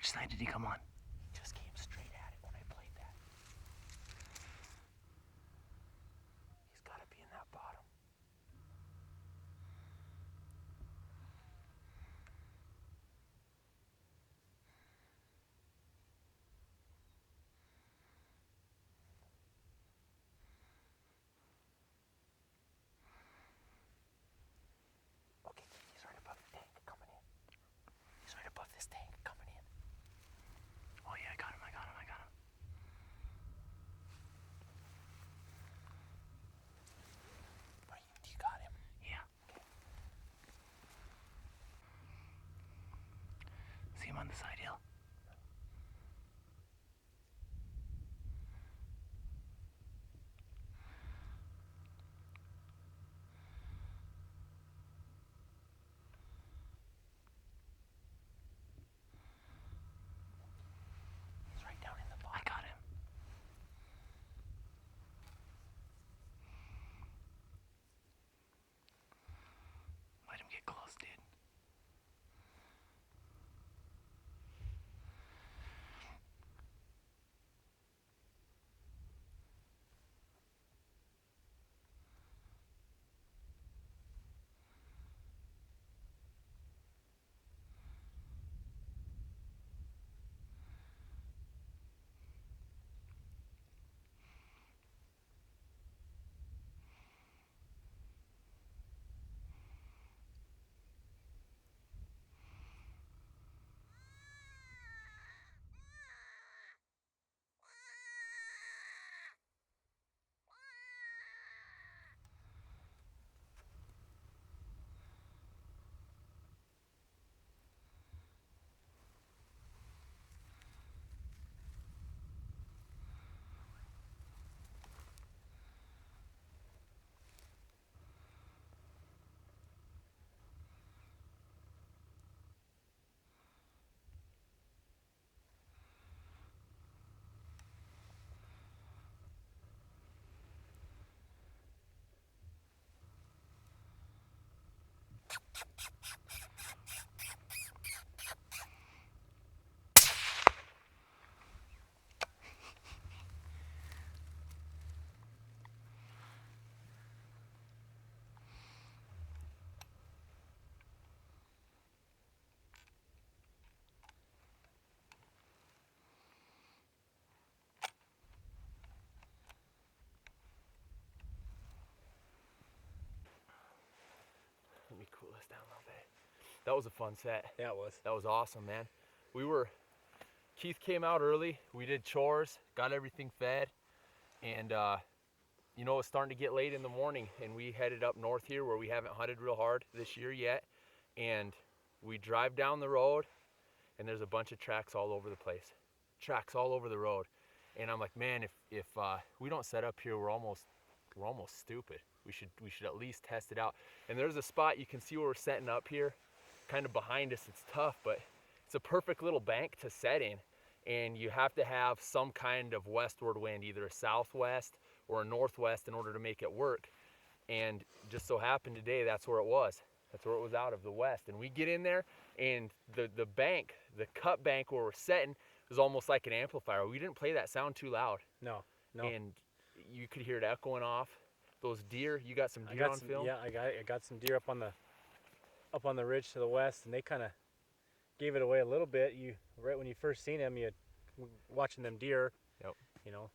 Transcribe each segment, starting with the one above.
Which side did he come on? He just came straight at it when I played that. He's got to be in that bottom. Okay, he's right above the tank coming in. He's right above this tank coming in. Oh yeah, I got him. You got him? Yeah. Okay. See him on the side hill. He's right down in the bottom. I got him. Let him get close, dude. Let me cool this down a little bit. That was a fun set. Yeah, it was. That was awesome, man. Keith came out early. We did chores, got everything fed, and you know, it's starting to get late in the morning, and we headed up north here where we haven't hunted real hard this year yet. And we drive down the road, and there's a bunch of tracks all over the place. Tracks all over the road. And I'm like, man, if we don't set up here, we're almost stupid. We should at least test it out. And there's a spot you can see where we're setting up here, kind of behind us. It's tough, but it's a perfect little bank to set in. And you have to have some kind of westward wind, either a southwest or a northwest, in order to make it work. And just so happened today, that's where it was. That's where it was, out of the west. And we get in there, and the bank, the cut bank where we're setting, is almost like an amplifier. We didn't play that sound too loud. No. And you could hear it echoing off. Those deer, you got some deer on film? Yeah, I got some deer up on the ridge to the west, and they kind of gave it away a little bit. Right when you first seen them, you watching them deer. Yep. You know.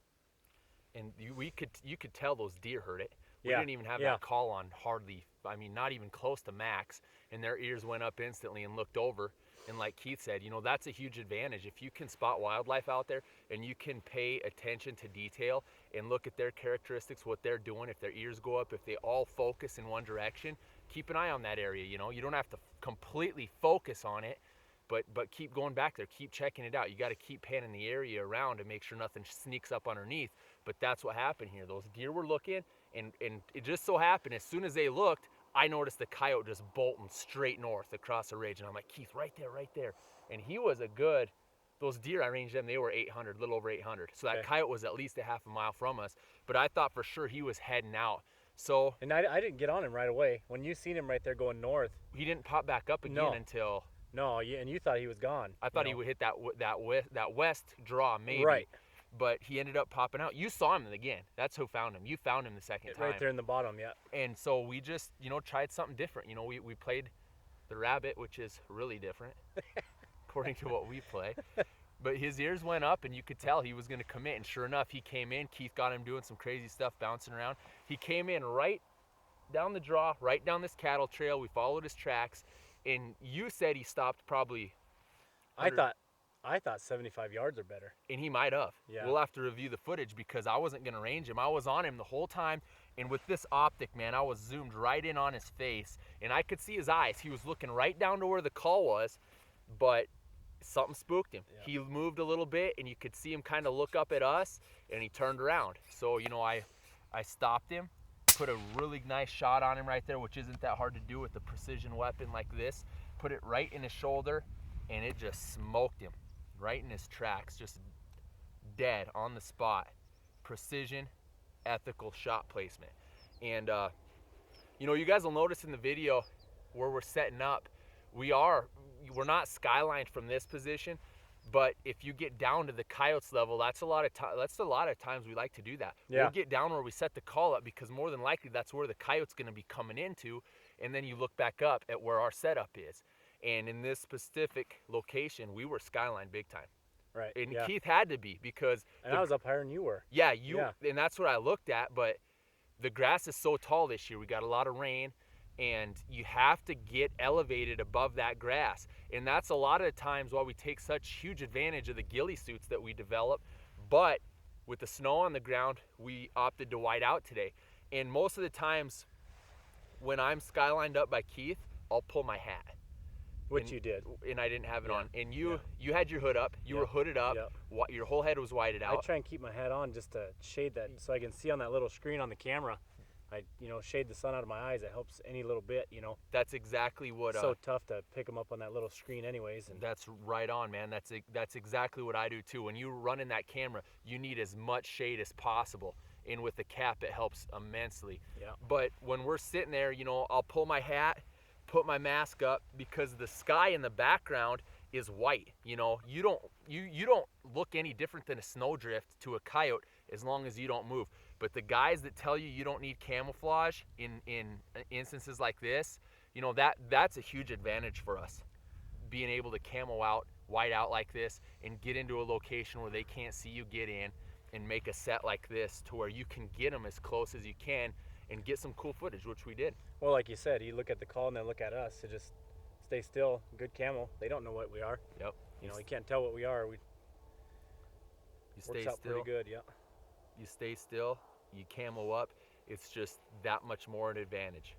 And you could tell those deer heard it. We Yeah. didn't even have that call on hardly, I mean, not even close to max, and their ears went up instantly and looked over. And like Keith said, you know, that's a huge advantage. If you can spot wildlife out there and you can pay attention to detail and look at their characteristics, what they're doing, if their ears go up, if they all focus in one direction, keep an eye on that area. You know, you don't have to completely focus on it, but keep going back there, keep checking it out. You got to keep panning the area around to make sure nothing sneaks up underneath. But that's what happened here. Those deer were looking, and it just so happened, as soon as they looked, I noticed the coyote just bolting straight north across the ridge, and I'm like, Keith, right there. And he was a good, those deer, I ranged them, they were 800, a little over 800. So that coyote was at least a half a mile from us, but I thought for sure he was heading out. So. And I didn't get on him right away. When you seen him right there going north. He didn't pop back up again until. No, and you thought he was gone. I thought you he know? would hit that west draw maybe. Right. But he ended up popping out. You saw him again. That's who found him. You found him the second time. Right there in the bottom, yeah. And so we just, tried something different. We played the rabbit, which is really different according to what we play. But his ears went up, and you could tell he was going to commit. And sure enough, he came in. Keith got him doing some crazy stuff, bouncing around. He came in right down the draw, right down this cattle trail. We followed his tracks. And you said he stopped probably. I thought 75 yards or better. And he might have. Yeah. We'll have to review the footage because I wasn't going to range him. I was on him the whole time. And with this optic, man, I was zoomed right in on his face. And I could see his eyes. He was looking right down to where the call was. But something spooked him. Yeah. He moved a little bit, and you could see him kind of look up at us. And he turned around. So, I stopped him. Put a really nice shot on him right there, which isn't that hard to do with a precision weapon like this. Put it right in his shoulder, and it just smoked him. Right in his tracks, just dead on the spot. Precision, ethical shot placement. And you guys will notice in the video where we're setting up, we're not skylined from this position, but if you get down to the coyotes level, that's a lot of times we like to do that. Yeah. We'll get down where we set the call up because more than likely that's where the coyote's going to be coming into, and then you look back up at where our setup is. And in this specific location, we were skyline big time. Right. And yeah. Keith had to be because And I was up higher than you were. yeah, and that's what I looked at, but the grass is so tall this year. We got a lot of rain, and you have to get elevated above that grass. And that's a lot of the times why we take such huge advantage of the ghillie suits that we develop. But with the snow on the ground, we opted to white out today. And most of the times when I'm skylined up by Keith, I'll pull my hat. Which you did. And I didn't have it Yeah. on. And you had your hood up. You were hooded up. Yeah. Your whole head was whited I out. try and keep my hat on just to shade that so I can see on that little screen on the camera. I shade the sun out of my eyes. It helps any little bit, That's exactly what. It's so tough to pick them up on that little screen anyways. And That's right on, man. That's exactly what I do too. When you run in that camera, you need as much shade as possible. And with the cap, it helps immensely. Yeah. But when we're sitting there, I'll pull my hat, put my mask up because the sky in the background is white. You don't look any different than a snowdrift to a coyote as long as you don't move. But the guys that tell you don't need camouflage in instances like this, that's a huge advantage for us. Being able to camo out, white out like this, and get into a location where they can't see you get in and make a set like this to where you can get them as close as you can and get some cool footage, which we did. well, like you said, you look at the call and then look at us. To just stay still, good camo. They don't know what we are. Yep. You can't tell what we are. You stay Works out still. pretty good, yeah. You stay still, you camo up. It's just that much more an advantage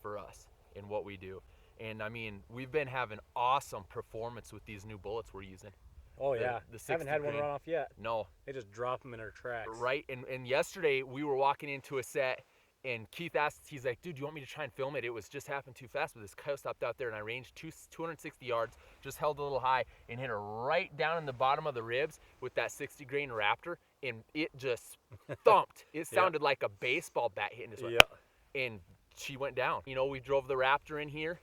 for us in what we do. And I mean, we've been having awesome performance with these new bullets we're using. Oh yeah. The Haven't 60 had one grain. run off yet. No, They just drop them in our tracks. right. And yesterday we were walking into a set, and Keith asked, he's like, dude, do you want me to try and film it? It was just happened too fast, but this coyote stopped out there, and I ranged 260 yards, just held a little high, and hit her right down in the bottom of the ribs with that 60 grain Raptor, and it just thumped. It sounded like a baseball bat hitting his Yeah. and she went down. We drove the Raptor in here,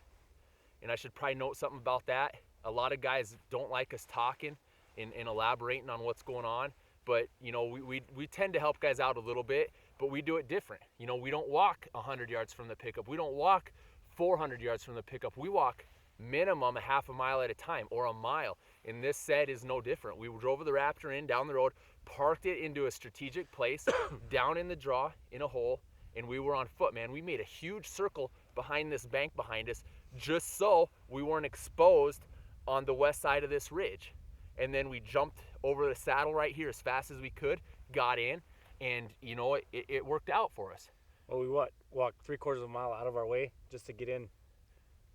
and I should probably note something about that. A lot of guys don't like us talking and elaborating on what's going on, but we tend to help guys out a little bit, but we do it different. We don't walk 100 yards from the pickup. We don't walk 400 yards from the pickup. We walk minimum a half a mile at a time or a mile, and this set is no different. We drove the Raptor in down the road, parked it into a strategic place down in the draw in a hole, and we were on foot, man. We made a huge circle behind this bank behind us just so we weren't exposed on the west side of this ridge. And then we jumped over the saddle right here as fast as we could, got in, and it worked out for us. Well, we walked 3/4 of a mile out of our way just to get in.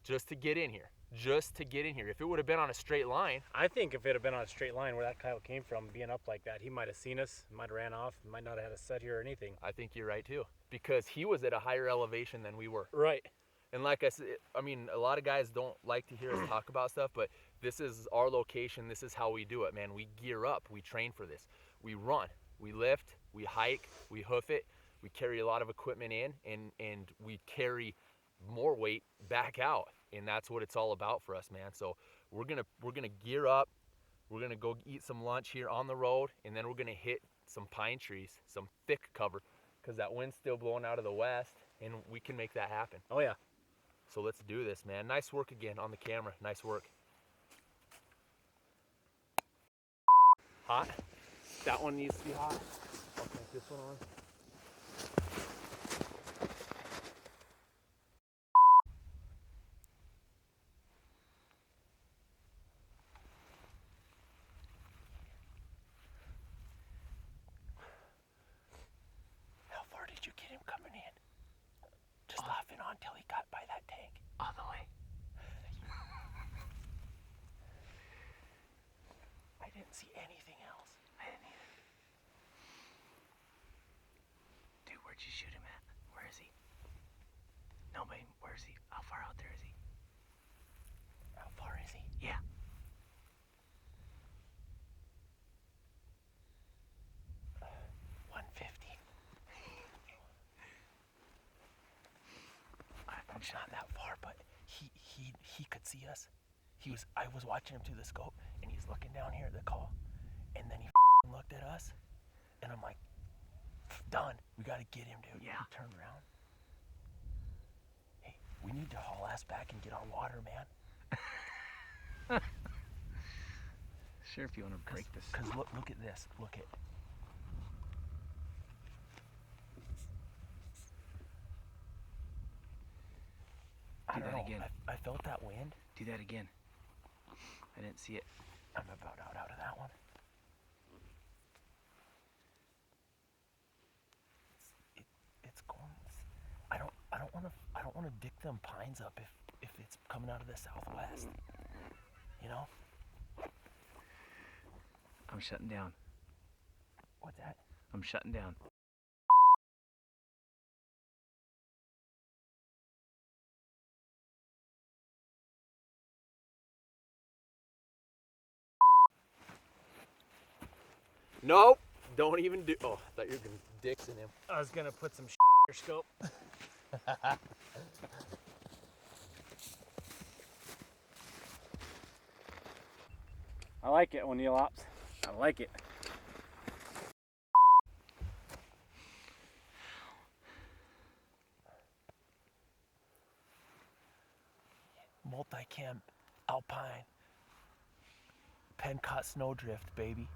Just to get in here. If it would have been on a straight line, I think if it had been on a straight line where that coyote came from, being up like that, he might have seen us, might have ran off, might not have had us set here or anything. I think you're right too, because he was at a higher elevation than we were. Right. And like I said, I mean, a lot of guys don't like to hear us talk about stuff, but this is our location. This is how we do it, man. We gear up. We train for this. We run. We lift. We hike. We hoof it. We carry a lot of equipment in, and we carry more weight back out. And that's what it's all about for us, man. So we're gonna gear up. We're gonna go eat some lunch here on the road, and then we're gonna hit some pine trees, some thick cover, because that wind's still blowing out of the west, and we can make that happen. Oh yeah. So let's do this, man. Nice work again on the camera. Nice work. Hot? That one needs to be hot. I'll take this one on. How far did you get him coming in? Just off and on till he got by that tank. All the way. I didn't see anything else. I didn't either. Dude, where'd you shoot him at? Where is he? Nobody. Where is he? How far out there is he? How far is he? Yeah. It's not that far, but he could see us. I was watching him through the scope, and he's looking down here at the call, and then he looked at us, and I'm like, done. We got to get him, dude. Yeah. He turned around. Hey, we need to haul ass back and get our water, man. Sure, if you want to break this. Cause look at this. Look at. I Do don't that know. again. I felt that wind. Do that again. I didn't see it. I'm about out of that one. It's going. I don't want to dick them pines up if it's coming out of the southwest. You know? I'm shutting down. What's that? I'm shutting down. Nope. Don't even do. Oh, I thought you were gonna dicks in him. I was gonna put some scope. I like it when you ops. I like it. Multicam Alpine Pencott Snowdrift, baby.